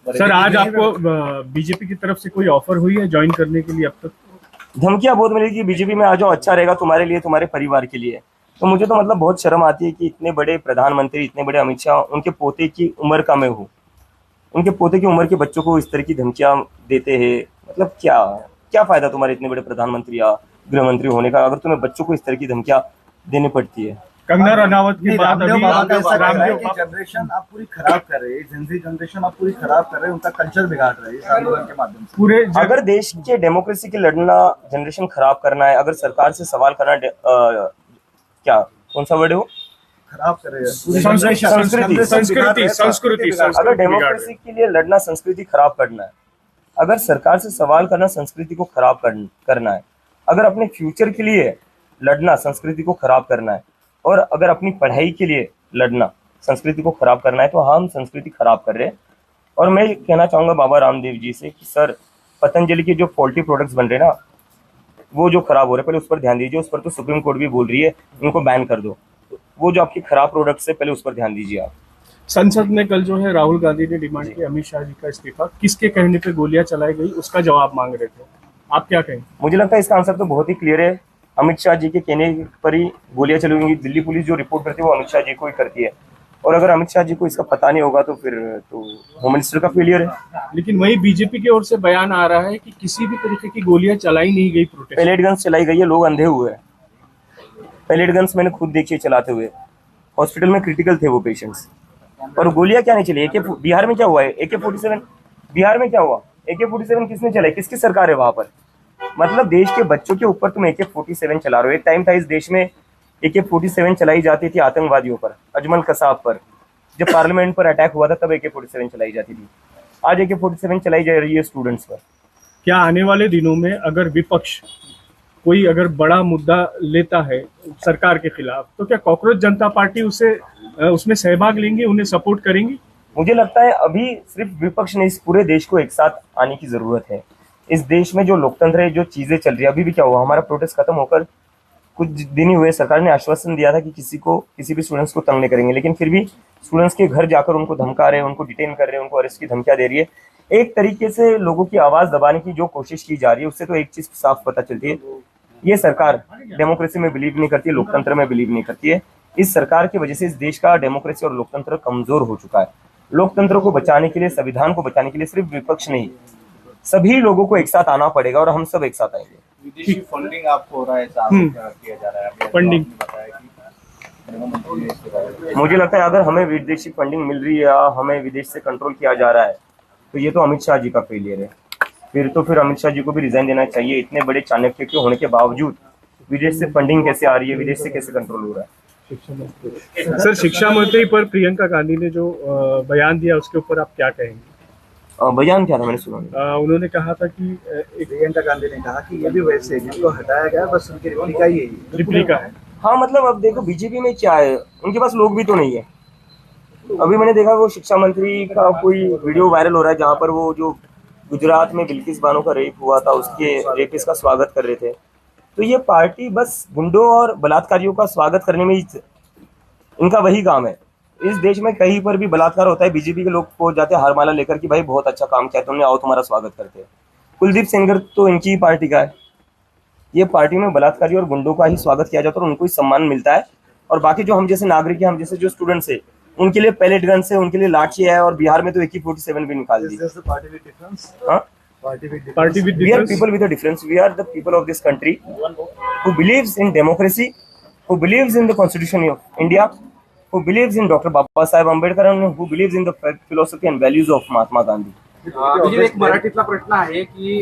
Sir आज आपको BJP की तरफ से कोई ऑफर हुई है ज्वाइन करने के लिए अब तक? धमकियां बहुत मिली कि बीजेपी में आ जाओ, अच्छा रहेगा तुम्हारे लिए, तुम्हारे परिवार के लिए। तो मुझे तो मतलब बहुत शर्म आती है कि इतने बड़े प्रधानमंत्री, इतने बड़े अमित शाह, उनके पोते की उम्र का मैं हूँ, उनके पोते की उम्र के बच्चों को इस तरह की धमकियां देते हैं। मतलब क्या क्या फायदा तुम्हारे इतने बड़े प्रधानमंत्री या गृह मंत्री होने का, अगर तुम्हें बच्चों को इस तरह की धमकियां देनी पड़ती है। कंगना रनावत की बात रामदेव अभी बाबा का ऐसा कहना है रामदेव कि जनरेशन आप पूरी खराब कर रहे हैं, जेनजी जनरेशन आप पूरी खराब कर रहे हैं, उनका कल्चर बिगाड़ रहे हैं इस आंदोलन के माध्यम से। पूरे अगर देश के डेमोक्रेसी के लड़ना जनरेशन खराब करना है, अगर सरकार से सवाल करना क्या कौन सा वर्ड है वो, खराब कर रहे हैं पूरी संस्कृति अगर डेमोक्रेसी के लिए लड़ना संस्कृति खराब करना है, अगर सरकार से सवाल करना संस्कृति को खराब करना है, अगर अपने फ्यूचर के लिए लड़ना संस्कृति को खराब करना है, और अगर अपनी पढ़ाई के लिए लड़ना संस्कृति को खराब करना है, तो हम संस्कृति खराब कर रहे हैं। और मैं कहना चाहूंगा बाबा रामदेव जी से कि सर, पतंजलि के जो फॉल्टी प्रोडक्ट्स बन रहे हैं ना, वो जो खराब हो रहे हैं, पहले उस पर ध्यान दीजिए। उस पर तो सुप्रीम कोर्ट भी बोल रही है उनको बैन कर दो। वो जो आपकी खराब प्रोडक्ट्स है, पहले उस पर ध्यान दीजिए आप। संसद में कल जो है राहुल गांधी ने डिमांड की अमित शाह जी का इस्तीफा, किसके कहने पे गोलियां चलाई गई उसका जवाब मांग रहे थे, आप क्या कहें? मुझे लगता है इसका आंसर तो बहुत ही क्लियर है। अमित शाह जी के कहने पर ही गोलियां चली होंगी। दिल्ली पुलिस जो रिपोर्ट करती है वो अमित शाह जी को ही करती है, और अगर अमित शाह जी को इसका पता नहीं होगा तो फिर तो होम मिनिस्टर का फेलियर है। लेकिन वही बीजेपी की ओर से बयान आ रहा है कि किसी भी तरीके की गोलियां चलाई नहीं गई, प्रोटेस्ट पैलेट गन्स चलाई गई है, लोग अंधे हुए हैं। पैलेट गन्स मैंने खुद देखी चलाते हुए, हॉस्पिटल में क्रिटिकल थे वो पेशेंट्स, और गोलियां क्या नहीं चली। बिहार में क्या हुआ है, AK-47 बिहार में क्या हुआ, AK-47 किसने चलाई, किसकी सरकार है वहां पर? मतलब देश के बच्चों के ऊपर तुम AK-47 चला रहे हो। एक टाइम था इस देश में AK-47 चलाई जाती थी आतंकवादियों पर, अजमल कसाब पर। जब पार्लियामेंट पर अटैक हुआ था तब AK-47 चलाई जाती थी। आज AK-47 चलाई जा रही है स्टूडेंट्स पर। क्या आने वाले दिनों में अगर विपक्ष कोई अगर बड़ा मुद्दा लेता है सरकार के खिलाफ, तो क्या कॉकरोच जनता पार्टी उसमें सहभाग लेंगे, उन्हें सपोर्ट करेंगी? मुझे लगता है अभी सिर्फ विपक्ष ने, इस पूरे देश को एक साथ आने की जरूरत है। इस देश में जो लोकतंत्र है, जो चीजें चल रही है, अभी भी क्या हुआ, हमारा प्रोटेस्ट खत्म होकर कुछ दिन ही हुए, सरकार ने आश्वासन दिया था कि किसी भी स्टूडेंट्स को तंग नहीं करेंगे, लेकिन फिर भी स्टूडेंट्स के घर जाकर उनको धमका रहे हैं, उनको डिटेन कर रहे हैं, उनको अरेस्ट की धमकियां दे रही है। एक तरीके से लोगों की आवाज दबाने की जो कोशिश की जा रही है, उससे तो एक चीज साफ पता चलती है, ये सरकार डेमोक्रेसी में बिलीव नहीं करती है, लोकतंत्र में बिलीव नहीं करती है। इस सरकार की वजह से इस देश का डेमोक्रेसी और लोकतंत्र कमजोर हो चुका है। लोकतंत्र को बचाने के लिए, संविधान को बचाने के लिए सिर्फ विपक्ष नहीं, सभी लोगों को एक साथ आना पड़ेगा, और हम सब एक साथ आएंगे। विदेशी फंडिंग आपको हो रहा है, किया जा रहा है फंडिंग, मुझे लगता है अगर हमें विदेशी फंडिंग मिल रही है या हमें विदेश से कंट्रोल किया जा रहा है, तो ये तो अमित शाह जी का फेलियर है। फिर अमित शाह जी को भी रिजाइन देना चाहिए। इतने बड़े चाणक्य के होने के बावजूद विदेश से फंडिंग कैसे आ रही है, विदेश से कैसे कंट्रोल हो रहा है? सर शिक्षा मंत्री पर प्रियंका गांधी ने जो बयान दिया उसके ऊपर आप क्या कहेंगे? बयान क्या था, मैंने सुना नहीं। उन्होंने कहा था कि प्रियंका गांधी ने कहा कि ये भी वैसे जिनको हटाया गया, बस उनकी रिप्लिका ही है, रिप्लिका है। हाँ, मतलब अब देखो बीजेपी में क्या है, उनके पास लोग भी तो नहीं है। अभी मैंने देखा वो शिक्षा मंत्री का कोई वीडियो वायरल हो रहा है, जहाँ पर वो जो गुजरात में बिल्किस बानो का रेप हुआ था, उसके रेपिस्ट का स्वागत कर रहे थे। तो ये पार्टी बस गुंडों और बलात्कारियों का स्वागत करने में ही इनका वही काम है। इस देश में कहीं पर भी बलात्कार होता है, बीजेपी के लोग पहुंच जाते हैं हारमाला लेकर कि भाई बहुत अच्छा काम किया तुमने, आओ तुम्हारा स्वागत करते हैं। कुलदीप सेंगर तो इनकी ही पार्टी का है। ये पार्टी में बलात्कारी और गुंडों का ही स्वागत किया जाता है और उनको ही सम्मान मिलता है, और बाकी जो हम जैसे नागरिक हैं, हम जैसे जो स्टूडेंट्स है, उनके लिए पैलेट गन है, उनके लिए लाठी है, और बिहार में तो AK-47 भी निकाल दी। We are people with a difference. We are the people of this country who believes in democracy, who believes in the Constitution of India, who believes in Dr. Baba Saheb Ambedkar, and who believes in the philosophy and values of Mahatma Gandhi. एक मराठीतला प्रश्न आहे की